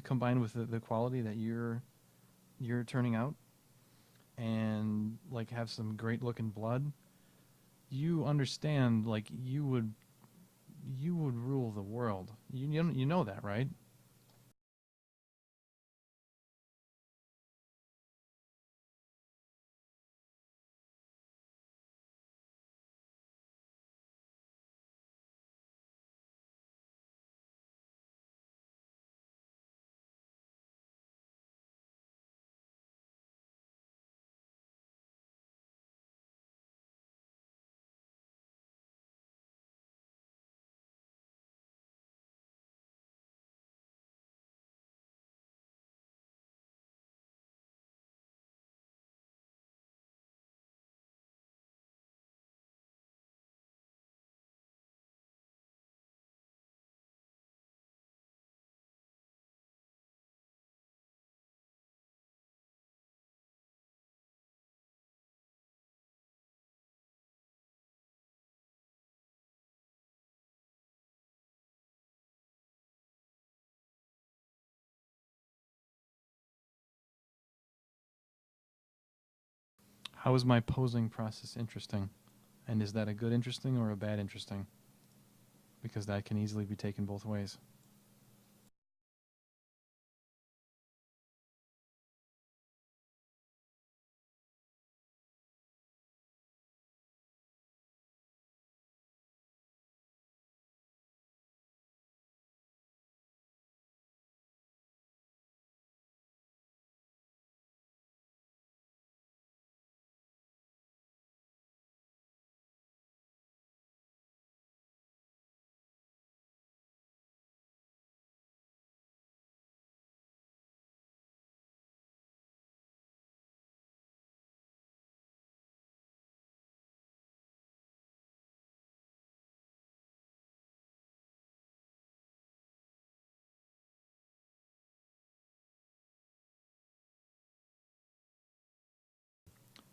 combined with the quality that you're turning out, and like have some great looking blood, you understand like you would rule the world. You know that, right? How is my posing process interesting? And is that a good interesting or a bad interesting? Because that can easily be taken both ways.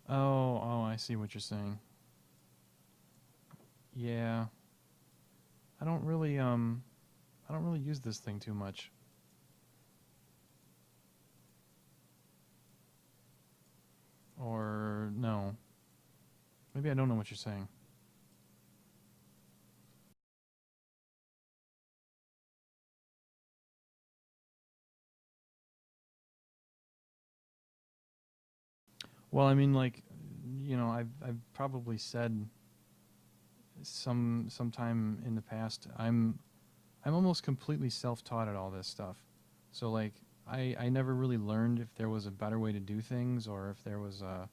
Oh, I see what you're saying. Yeah, I don't really I don't really use this thing too much. Or no, maybe I don't know what you're saying. Well, I mean, like, I've probably said sometime in the past, I'm almost completely self-taught at all this stuff. So like, I never really learned if there was a better way to do things, or if there was a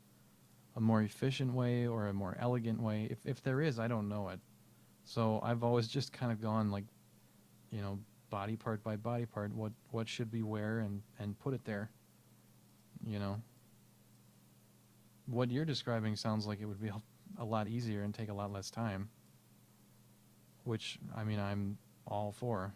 more efficient way or a more elegant way. If there is, I don't know it. So I've always just kind of gone like, you know, body part by body part, what should be where, and put it there. You know, what you're describing sounds like it would be a lot easier and take a lot less time, which I mean I'm all for.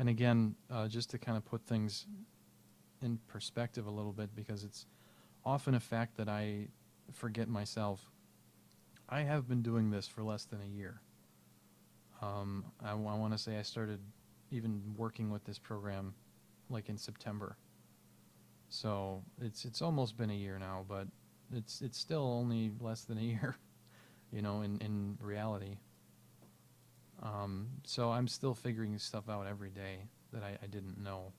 And again, just to kind of put things in perspective a little bit, because it's often a fact that I forget myself. I have been doing this for less than a year. I want to say I started even working with this program like in September. So it's almost been a year now, but it's still only less than a year, in reality. So I'm still figuring stuff out every day that I didn't know.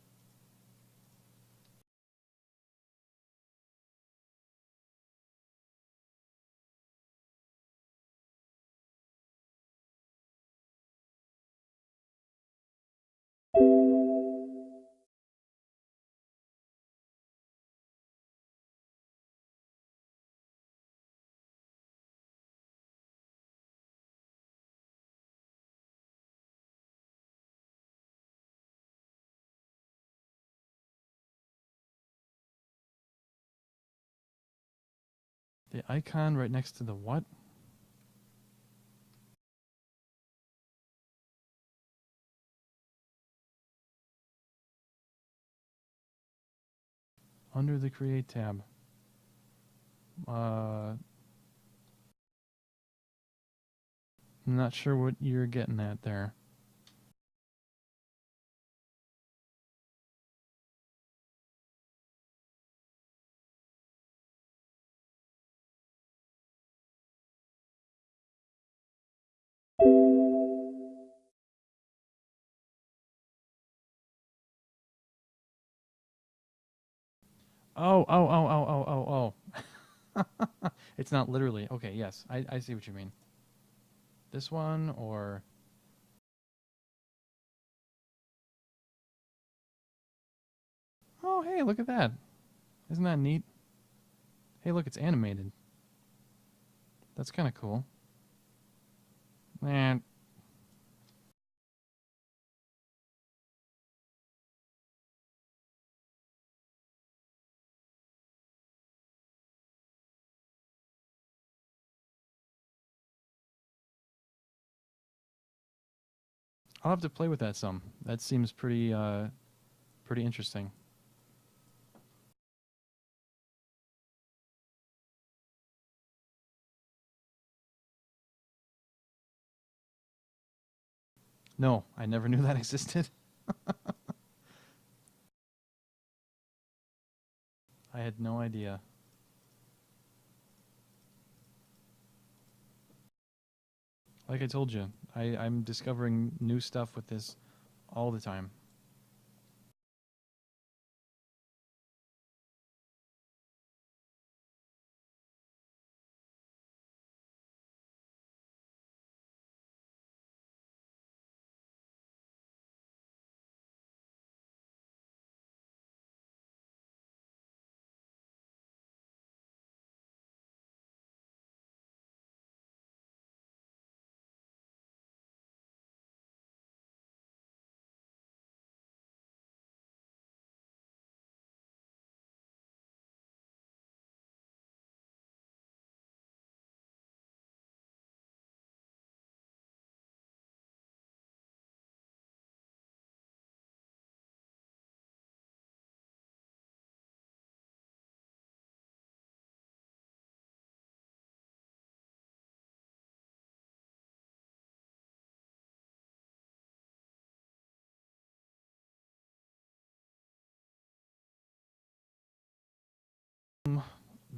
The icon right next to the what? Under the Create tab. I'm not sure what you're getting at there. Oh. It's not literally. Okay, yes. I see what you mean. This one or... Oh, hey, look at that. Isn't that neat? Hey, look, it's animated. That's kind of cool. Man. I'll have to play with that some. That seems pretty interesting. No, I never knew that existed. I had no idea. Like I told you, I'm discovering new stuff with this all the time.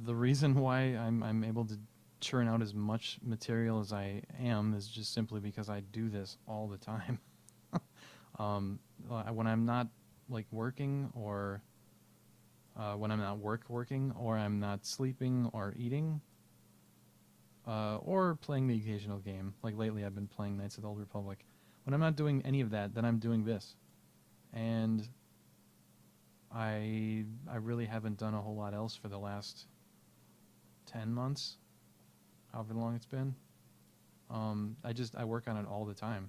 The reason why I'm able to churn out as much material as I am is just simply because I do this all the time. When I'm not like working or when I'm not working or I'm not sleeping or eating or playing the occasional game. Like lately I've been playing Knights of the Old Republic. When I'm not doing any of that, then I'm doing this. And I really haven't done a whole lot else for the last 10 months, however long it's been. I work on it all the time.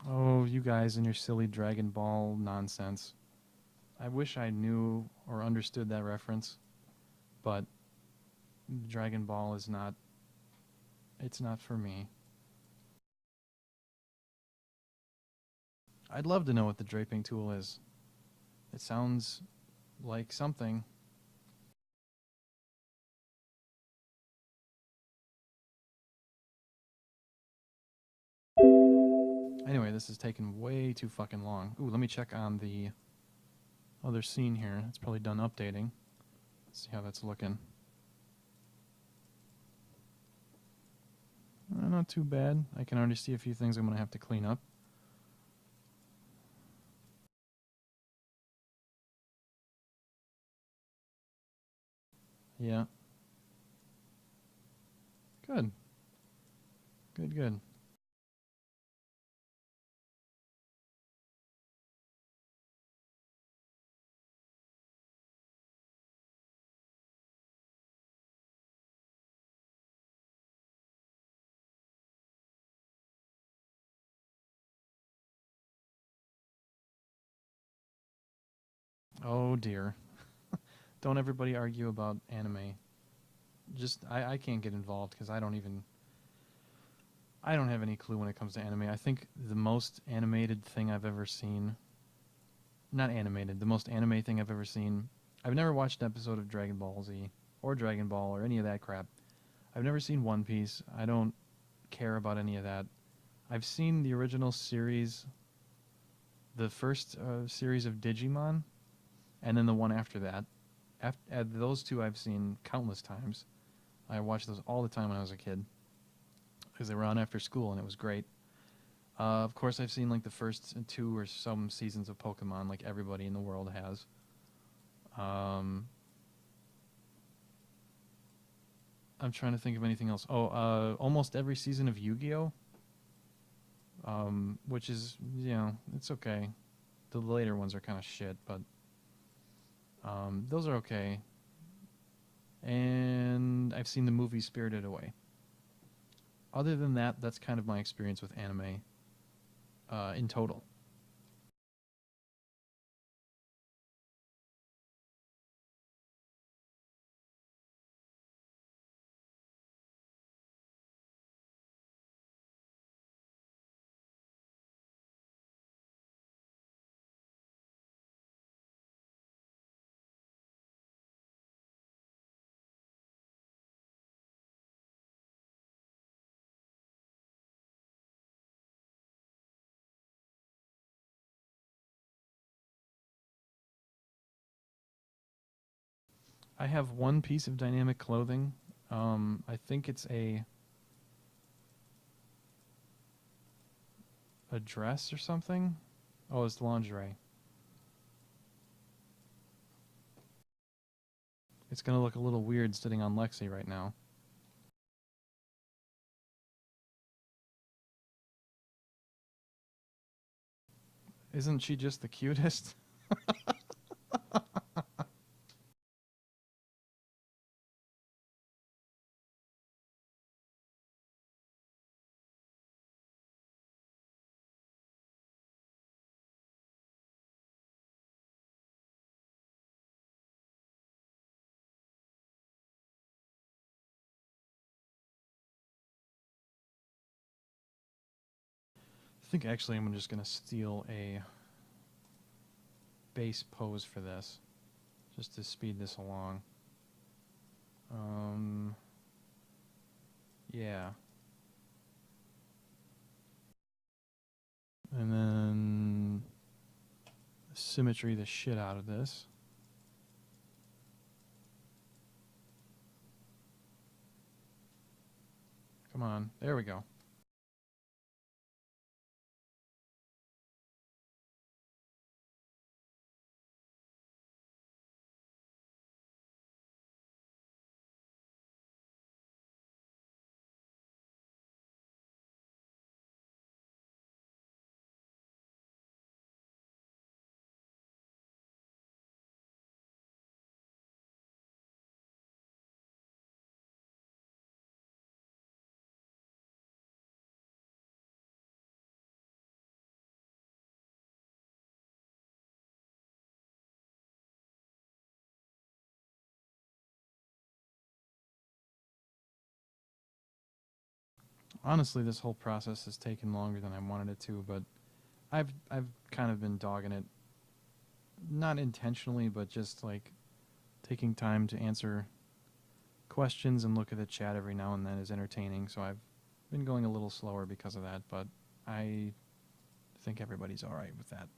Oh, you guys and your silly Dragon Ball nonsense. I wish I knew or understood that reference, but Dragon Ball is not, it's not for me. I'd love to know what the draping tool is. It sounds like something. Anyway, this is taking way too fucking long. Ooh, let me check on the other scene here. It's probably done updating. Let's see how that's looking. Not too bad. I can already see a few things I'm going to have to clean up. Yeah. Good. Good, good. Oh dear. Don't everybody argue about anime. Just I can't get involved because I don't have any clue when it comes to anime. I think the most animated thing I've ever seen, not animated, the most anime thing I've ever seen. I've never watched an episode of Dragon Ball Z or Dragon Ball or any of that crap. I've never seen One Piece. I don't care about any of that. I've seen the original series, the first series of Digimon, and then the one after that. Those two I've seen countless times. I watched those all the time when I was a kid because they were on after school and it was great. Of course, I've seen like the first two or some seasons of Pokemon, like everybody in the world has. Um, I'm trying to think of anything else. Oh, almost every season of Yu-Gi-Oh, which is, it's okay. The later ones are kind of shit, but those are okay. And I've seen the movie Spirited Away. Other than that, that's kind of my experience with anime in total. I have one piece of dynamic clothing. I think it's a dress or something. Oh, it's lingerie. It's gonna look a little weird sitting on Lexi right now. Isn't she just the cutest? I think actually I'm just gonna steal a base pose for this, just to speed this along. Um, yeah. And then symmetry the shit out of this. Come on. There we go. Honestly, this whole process has taken longer than I wanted it to, but I've kind of been dogging it, not intentionally, but just like taking time to answer questions and look at the chat every now and then is entertaining. So I've been going a little slower because of that, but I think everybody's all right with that.